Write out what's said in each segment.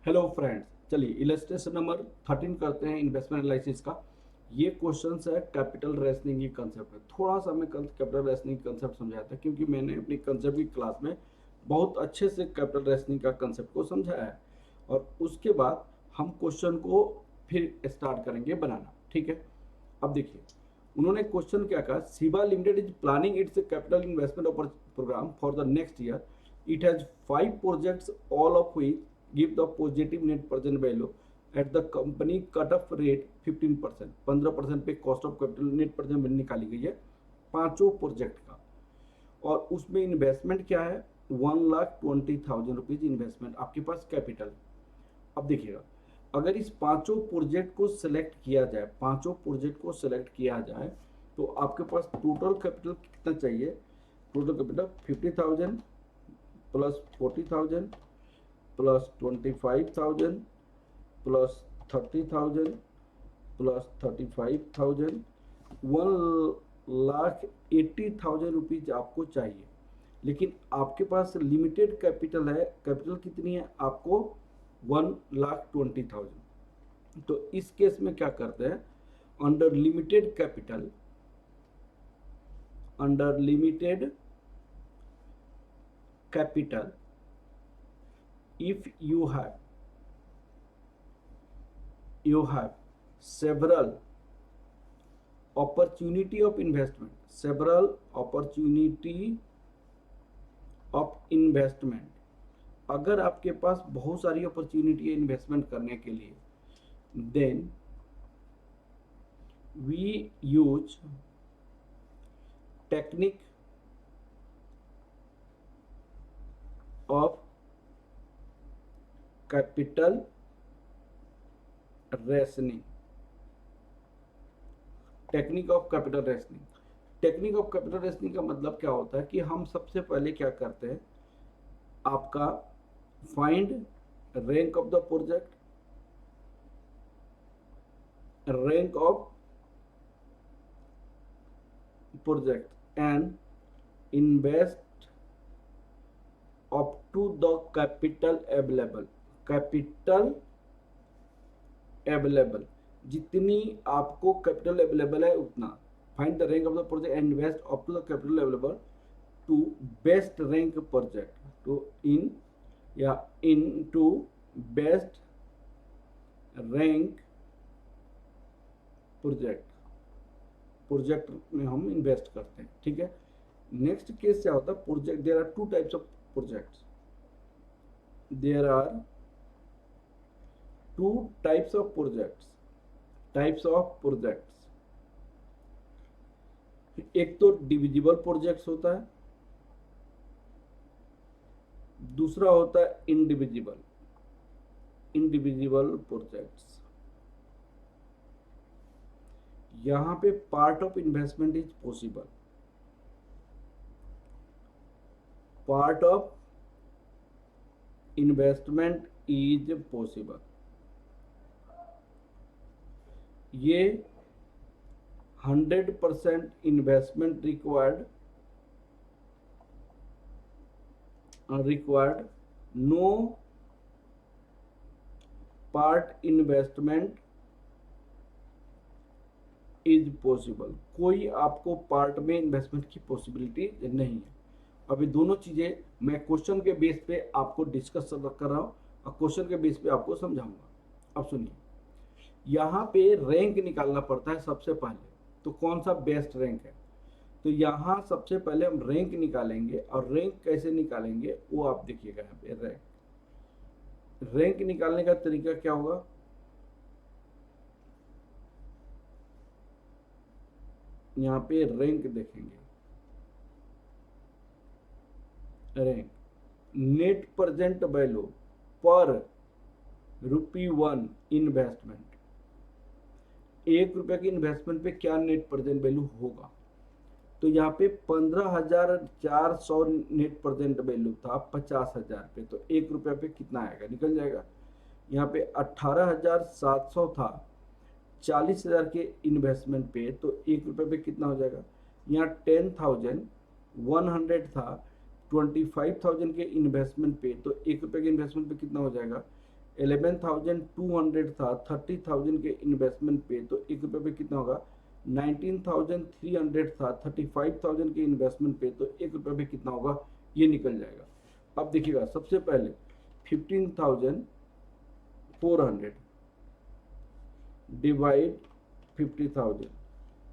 Hello friends, चलिए illustration number 13 करते हैं इन्वेस्टमेंट एनालिसिस का। ये क्वेश्चन है कैपिटल रेशनिंग की कंसेप्ट है। थोड़ा सा मैं कल कैपिटल रेशनिंग कंसेप्ट समझाया था क्योंकि मैंने अपनी कंसेप्ट की क्लास में बहुत अच्छे से कैपिटल रेशनिंग का कंसेप्ट को समझाया है। और उसके बाद हम क्वेश्चन को फिर स्टार्ट करेंगे बनाना, ठीक है। अब देखिए, उन्होंने क्वेश्चन क्या कहा, Shiva Limited is planning its capital investment programme for the next year. It has 5 projects, all of which give the positive net present value at the company cut off rate 15%। 15% पे cost of capital net present value निकाली गई है पांचों project का। और उसमें investment क्या है, 1,20,000 रुपीज इन्वेस्टमेंट आपके पास कैपिटल। अब देखिएगा, अगर इस पांचों प्रोजेक्ट को सिलेक्ट किया जाए, पांचों प्रोजेक्ट को सिलेक्ट किया जाए तो आपके पास टोटल कैपिटल कितना चाहिए। Total capital 50,000 plus 40,000 plus 25,000 plus 30,000 plus 35,000, 1,80,000 rupees आपको चाहिए। लेकिन आपके पास लिमिटेड कैपिटल है। कैपिटल कितनी है आपको, 1,20,000। तो इस केस में क्या करते हैं, under limited capital, under limited capital, if you have several opportunity of investment, several opportunity of investment, अगर आपके पास बहुत सारी अपॉर्चुनिटी है इन्वेस्टमेंट करने के लिए, then we use technique of capital rationing. Technique of capital rationing, technique of capital rationing का मतलब क्या होता है कि हम सबसे पहले क्या करते हैं, आपका find rank of the project, rank of project and invest up to the capital available. Capital available, जितनी आपको कैपिटल अवेलेबल है उतना। Find the rank of the project and invest up to the capital available to best rank project, to in या in to best rank project, project में हम invest करते हैं, ठीक है। नेक्स्ट केस क्या होता है, project, there are two types of projects, there are two types of projects, एक तो डिविजिबल प्रोजेक्ट्स होता है, दूसरा होता है इंडिविजिबल प्रोजेक्ट्स। यहां पे part of investment is possible, part of investment is possible. ये 100% investment required, no part investment is possible. कोई आपको पार्ट में इन्वेस्टमेंट की पॉसिबिलिटी नहीं है। अभी दोनों चीजें मैं क्वेश्चन के बेस पे आपको डिस्कस कर रहा हूँ और क्वेश्चन के बेस पे आपको समझाऊंगा। अब सुनिए, यहाँ पे रैंक निकालना पड़ता है सबसे पहले। तो कौन सा बेस्ट रैंक है, तो यहाँ सबसे पहले हम रैंक निकालेंगे। और रैंक कैसे निकालेंगे वो आप देखिएगा। यहाँ पे रैंक निकालने का तरीका क्या होगा, यहाँ पे रैंक देखेंगे, रैंक नेट प्रेजेंट वैल्यू पर ₹1 इन्वेस्टमेंट। 1 रुपये की इन्वेस्टमेंट पे क्या नेट प्रेजेंट वैल्यू होगा, तो यहाँ पे 15,400 नेट प्रेजेंट वैल्यू था 50,000 पे, तो 1 रुपये पे कितना आएगा, निकल जाएगा। यहाँ पे 18,700 था 40,000 के इन्वेस्टमेंट पे, तो 1 रुपये पे कितना हो जाएगा। यहाँ 10,100 था 25,000 के इन्वेस्टमेंट पे, तो 1 रुपये के इन्वेस्टमेंट पे कितना हो जाएगा, 11,200 था, 30,000 के इन्वेस्टमेंट पे, तो 1 रुपये पे कितना होगा? 19,300 था, 35,000 के इन्वेस्टमेंट पे, तो 1 रुपये पे कितना होगा? ये निकल जाएगा। अब देखिएगा, सबसे पहले 15,400 डिवाइड 50,000।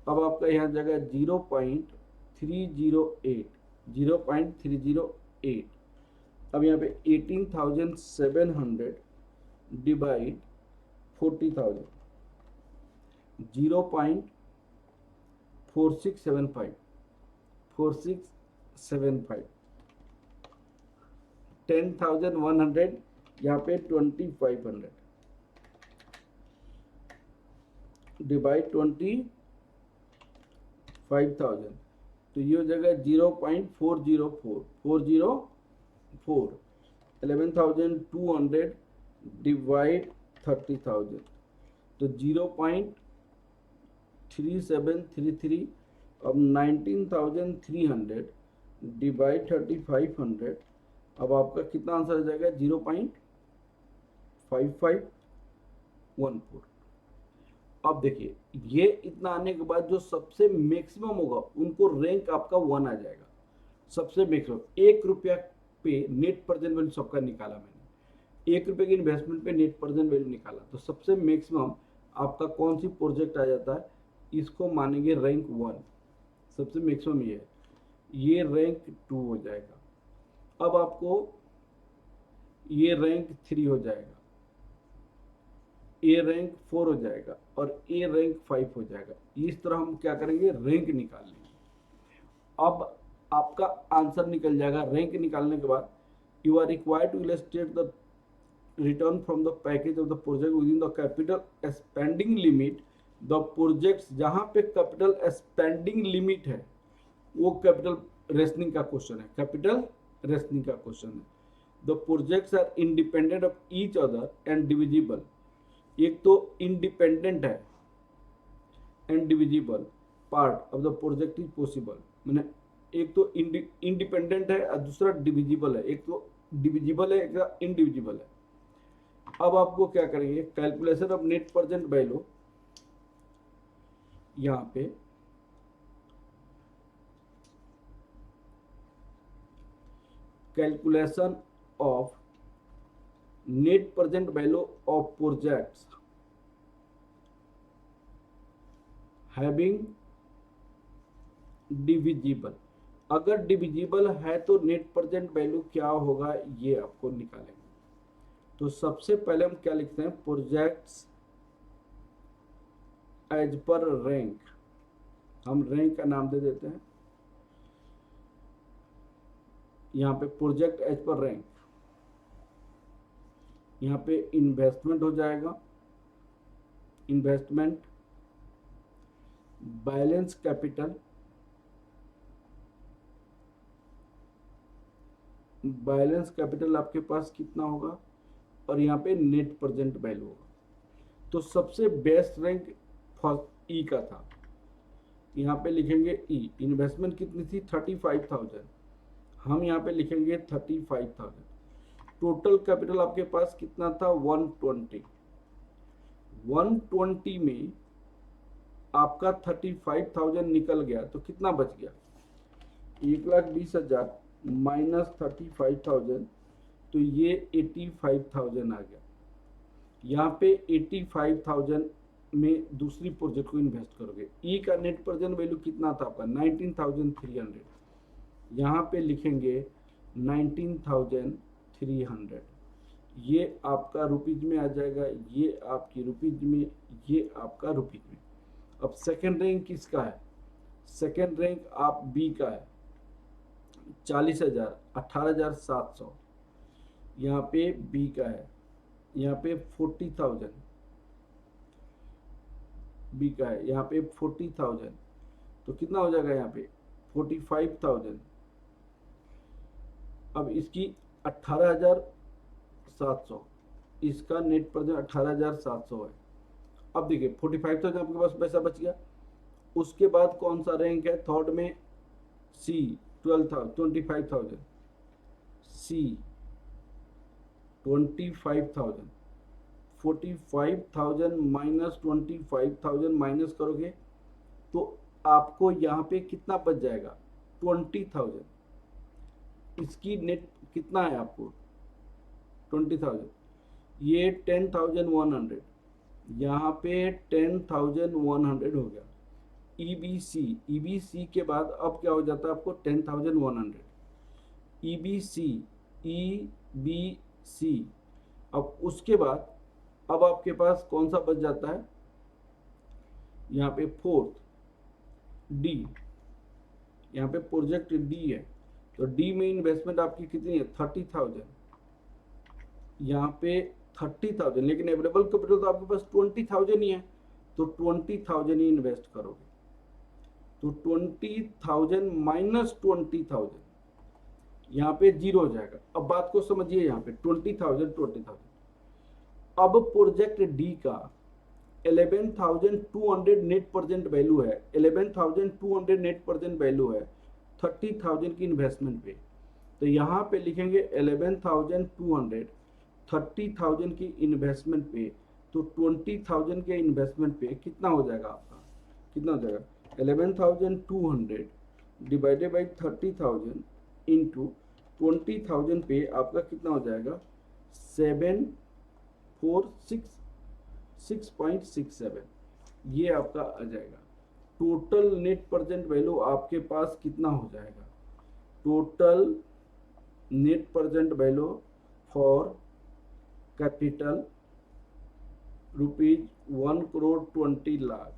अब आपका यहाँ जगह 0.308, 0.308। अब यहाँ पे 18,700 डिवाइड 40,000, 0.4675, 4675। 10,100 यहाँ पे 2,500 डिवाइड 25,000, तो ये हो जाएगा 0.404, 404। 11,200 डिवाइड 30,000, तो 0.3733। अब 19,300 डिवाइड 3,500, अब आपका कितना आंसर आ जाएगा? 0.5514। अब देखिए, ये इतना आने के बाद जो सबसे मैक्सिमम होगा उनको रैंक आपका 1 आ जाएगा। सबसे मैक्सिमम 1 रुपया पे नेट प्रेजेंट वैल्यू सबका निकाला मैंने, 1 रुपये की इन्वेस्टमेंट पे नेट प्रेजेंट वैल्यू निकाला, तो सबसे मैक्सिमम आपका कौन सी प्रोजेक्ट आ जाता है? इसको मानेंगे रैंक 1, सबसे मैक्सिमम ये है, ये रैंक 2 हो जाएगा। अब आपको ये रैंक 3 हो जाएगा, ए रैंक 4 हो जाएगा और ए रैंक 5 हो जाएगा। इस तरह हम क्या करेंगे? रैंक निकाल लेंगे। अब आपका आंसर निकल जाएगा। रैंक निकालने के बाद you are required to illustrate the return from the package of the project with in the capital spending limit. The projects जहां पे कैपिटल स्पेंडिंग लिमिट है वो कैपिटल रेशनिंग का क्वेश्चन है, कैपिटल रेशनिंग का क्वेश्चन है। The projects are independent of each other and divisible. एक तो इंडिपेंडेंट है and divisible part of the project is possible, मैंने एक तो इंडिपेंडेंट है और दूसरा डिविजिबल है, एक तो डिविजिबल है एक इंडिविजिबल है। अब आपको क्या करेंगे? Calculation of net present value, यहाँ पे calculation of net present value of projects having divisible. अगर डिविजिबल है तो नेट प्रेजेंट वैल्यू क्या होगा ये आपको निकालेंगे। तो सबसे पहले हम क्या लिखते हैं? प्रोजेक्ट्स एज पर रैंक, हम रैंक का नाम दे देते हैं यहाँ पे, प्रोजेक्ट एज पर रैंक। यहाँ पे इन्वेस्टमेंट हो जाएगा, investment, balance capital, balance capital आपके पास कितना होगा, और यहाँ पे नेट प्रेजेंट वैल्यू होगा। तो सबसे बेस्ट रैंक फर्स्ट ई का था, यहाँ पे लिखेंगे ई। इन्वेस्टमेंट कितनी थी? 35,000, हम यहाँ पे लिखेंगे 35,000। टोटल कैपिटल आपके पास कितना था? 120। 120 में आपका 35,000 निकल गया तो कितना बच गया? 1,20,000 माइनस 35,000, तो ये 85,000 आ गया। यहाँ पे 85,000 में दूसरी प्रोजेक्ट को इन्वेस्ट करोगे। ई का नेट प्रेजेंट वैल्यू कितना था आपका? 19,300, यहाँ पे लिखेंगे 19,300। ये आपका रुपीज में आ जाएगा, ये आपकी रुपीज में, ये आपका रुपीज में। अब सेकेंड रैंक किसका है? सेकेंड रैंक आप बी का है, 40,000, 18,700, यहाँ पे बी का है। यहाँ पे 40,000 बी का है, यहाँ पे 40,000, तो कितना हो जाएगा? यहाँ पे 45,000। अब इसकी 18,700, इसका नेट प्रेजेंट 18,700 है। अब देखिए 45,000 आपके पास पैसा बच गया। उसके बाद कौन सा रैंक है? थर्ड में सी, 25,000, सी 25,000। 45,000 माइनस 25,000 माइनस करोगे तो आपको यहाँ पे कितना बच जाएगा, 20,000। इसकी नेट कितना है आपको, 20,000। ये 10,100, यहाँ पे 10,100 हो गया। ईबीसी के बाद अब क्या हो जाता है आपको, 10,100 ईबीसी, ईबीसी। अब उसके बाद अब आपके पास कौन सा बच जाता है, यहाँ पे फोर्थ डी, यहाँ पे प्रोजेक्ट डी है, तो डी में इन्वेस्टमेंट आपकी कितनी है, 30,000। यहाँ पे 30,000, लेकिन अवेलेबल कैपिटल तो आपके पास 20,000 ही है, तो 20,000 ही इन्वेस्ट करोगे। तो 20,000 माइनस 20,000, यहाँ पे जीरो हो जाएगा। अब बात को समझिए, यहाँ पे 20,000। अब प्रोजेक्ट डी का 11,200 नेट प्रेजेंट वैल्यू है, 11,200 नेट प्रेजेंट वैल्यू है 30,000 की इन्वेस्टमेंट पे। तो यहाँ पे लिखेंगे 11,200 30,000 की इन्वेस्टमेंट पे, तो 20,000 के इन्वेस्टमेंट पे कितना हो जाएगा आपका, कितना हो जाएगा, 11,200 डिवाइडेड बाई 30,000 इंटू 20,000 पे आपका कितना हो जाएगा, 6.67, ये आपका आ जाएगा। टोटल नेट प्रेजेंट वैल्यू आपके पास कितना हो जाएगा, total net present value for capital ₹1,20,00,000,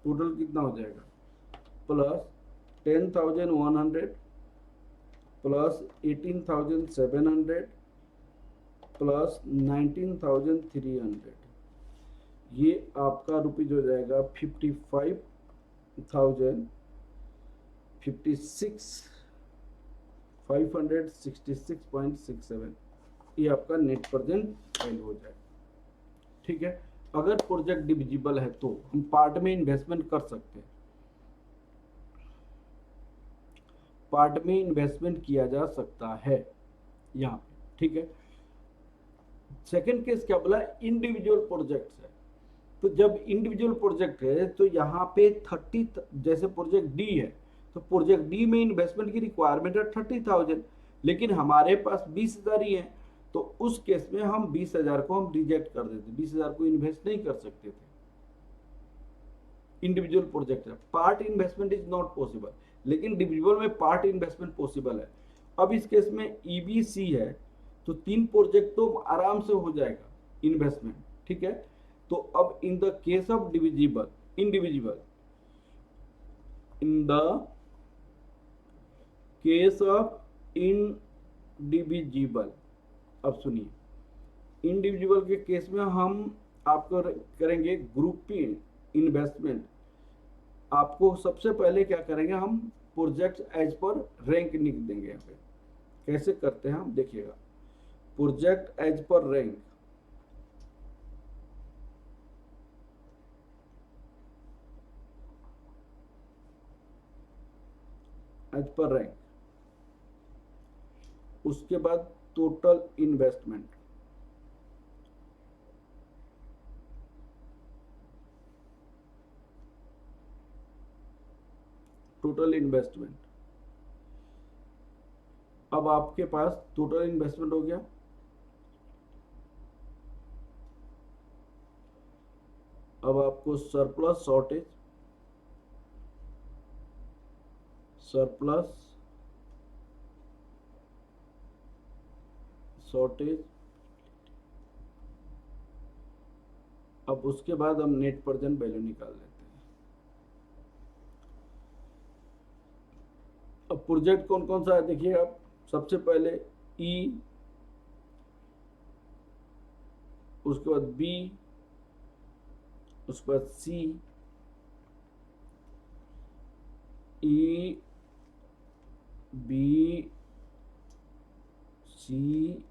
total कितना हो जाएगा, प्लस 10,100 प्लस 18,700 प्लस 19,300, ये आपका रुपीज हो जाएगा 566,566.67, ये आपका नेट प्रेजेंट वैल्यू हो जाएगा। ठीक है, अगर प्रोजेक्ट डिविजिबल है तो हम पार्ट में इन्वेस्टमेंट कर सकते हैं, पार्ट में इन्वेस्टमेंट किया जा सकता है यहाँ पे। ठीक है, सेकंड केस क्या बोला, इंडिविजुअल प्रोजेक्ट्स है। तो जब इंडिविजुअल प्रोजेक्ट है तो यहाँ पे 30, जैसे प्रोजेक्ट डी है तो प्रोजेक्ट डी में इन्वेस्टमेंट की रिक्वायरमेंट है 30,000, लेकिन हमारे पास 20,000 ही है, तो उस केस में हम 20,000 को हम रिजेक्ट कर देते, 20,000 को इन्वेस्ट नहीं कर सकते थे। इंडिविजुअल प्रोजेक्ट है, part investment is not possible, लेकिन डिविजिबल में पार्ट इन्वेस्टमेंट पॉसिबल है। अब इस केस में ईबीसी है तो 3 प्रोजेक्ट तो आराम से हो जाएगा इन्वेस्टमेंट। ठीक है, तो अब in the case of divisible, indivisible, in the case of indivisible, अब सुनिए, इंडिविजुअल के केस में हम आपको करेंगे ग्रुपिंग इन्वेस्टमेंट। आपको सबसे पहले क्या करेंगे, हम प्रोजेक्ट एज पर रैंक लिख देंगे। यहाँ पे कैसे करते हैं हम देखिएगा, project as per rank, as per rank, उसके बाद टोटल इन्वेस्टमेंट, टोटल इन्वेस्टमेंट। अब आपके पास टोटल इन्वेस्टमेंट हो गया। अब आपको सरप्लस शॉर्टेज, सरप्लस शॉर्टेज, अब उसके बाद हम नेट प्रेजेंट वैल्यू निकाल लेते हैं। अब प्रोजेक्ट कौन कौन सा है देखिए आप, सबसे पहले ई, उसके बाद बी, उसके बाद सी, ई, बी, सी,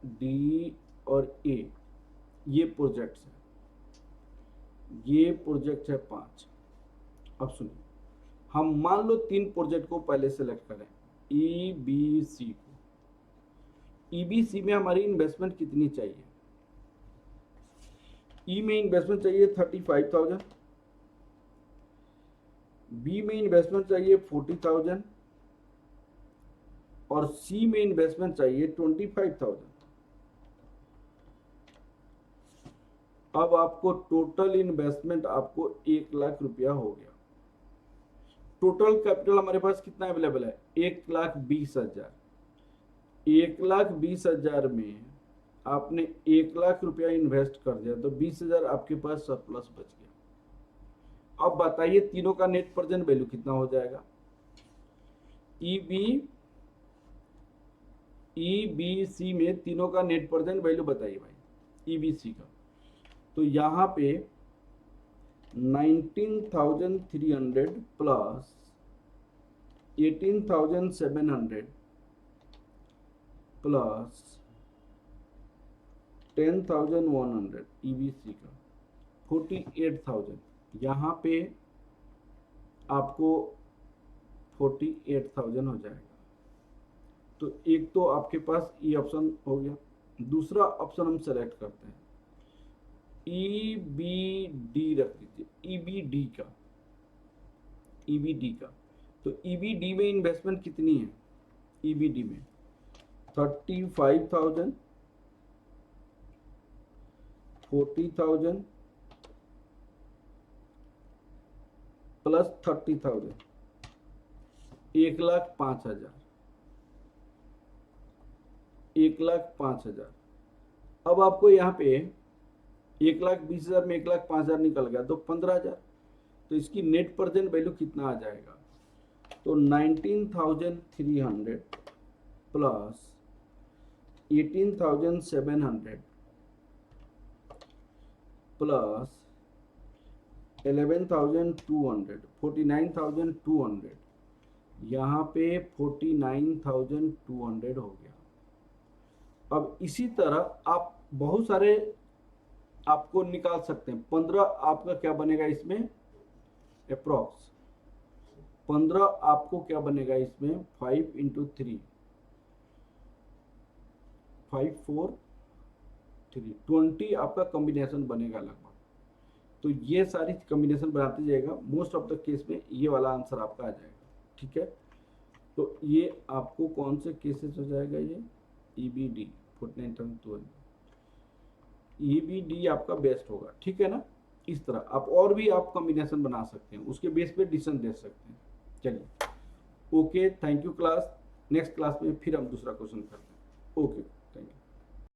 डी और ए, ये प्रोजेक्ट्स है, ये प्रोजेक्ट है 5। अब सुनिए, हम मान लो 3 प्रोजेक्ट को पहले सेलेक्ट करें, ई बी सी को, ईबीसी में हमारी इन्वेस्टमेंट कितनी चाहिए? ई में इन्वेस्टमेंट चाहिए 35,000, बी में इन्वेस्टमेंट चाहिए 40,000 और सी में इन्वेस्टमेंट चाहिए 25,000। अब आपको टोटल इन्वेस्टमेंट आपको 1,00,000 रुपया हो गया। टोटल कैपिटल हमारे पास कितना अवेलेबल है? 1,20,000। 1,20,000 में आपने 1,00,000 रुपया इन्वेस्ट कर दिया तो 20,000 आपके पास सरप्लस बच गया। अब बताइए तीनों का नेट प्रेजेंट वैल्यू कितना हो जाएगा? ईबीसी में तीनों का नेट प्रेजेंट वैल्यू बताइए भाई, ईबीसी का। तो यहाँ पे 19,300 प्लस 18,700 प्लस 10,100 ईबीसी का 48,000। यहाँ पे आपको 48,000 हो जाएगा। तो एक तो आपके पास ई ऑप्शन हो गया। दूसरा ऑप्शन हम सेलेक्ट करते हैं, ईबीडी रख दीजिए, ईबीडी का। तो ईबीडी में इन्वेस्टमेंट कितनी है? ईबीडी में 35,000, 40,000 प्लस 30,000, 1,05,000। 1,05,000। अब आपको यहाँ पे 1,20,000 में 1,05,000 निकल गया तो 15,000। तो इसकी नेट प्रेजेंट वैल्यू कितना आ जाएगा? तो 19,300 प्लस 18,700 प्लस 11,200, 49,200। यहाँ पे 49,200 हो गया। अब इसी तरह आप बहुत सारे आपको निकाल सकते हैं। 15 आपका क्या बनेगा इसमें? अप्रॉक्स 15 आपको क्या बनेगा इसमें? 5 इंटू 3, 5 4 3, 20 आपका कॉम्बिनेशन बनेगा लगभग। तो ये सारी कॉम्बिनेशन बनाते जाएगा, मोस्ट ऑफ द केस में ये वाला आंसर आपका आ जाएगा। ठीक है, तो ये आपको कौन से केसेस हो जाएगा? ये ईबीडी 49,200, ईबीडी आपका बेस्ट होगा। ठीक है ना? इस तरह आप और भी आप कॉम्बिनेशन बना सकते हैं, उसके बेस पे डिसीजन दे सकते हैं। चलिए, okay, thank you class. Next class में फिर हम दूसरा क्वेश्चन करते हैं। ओके।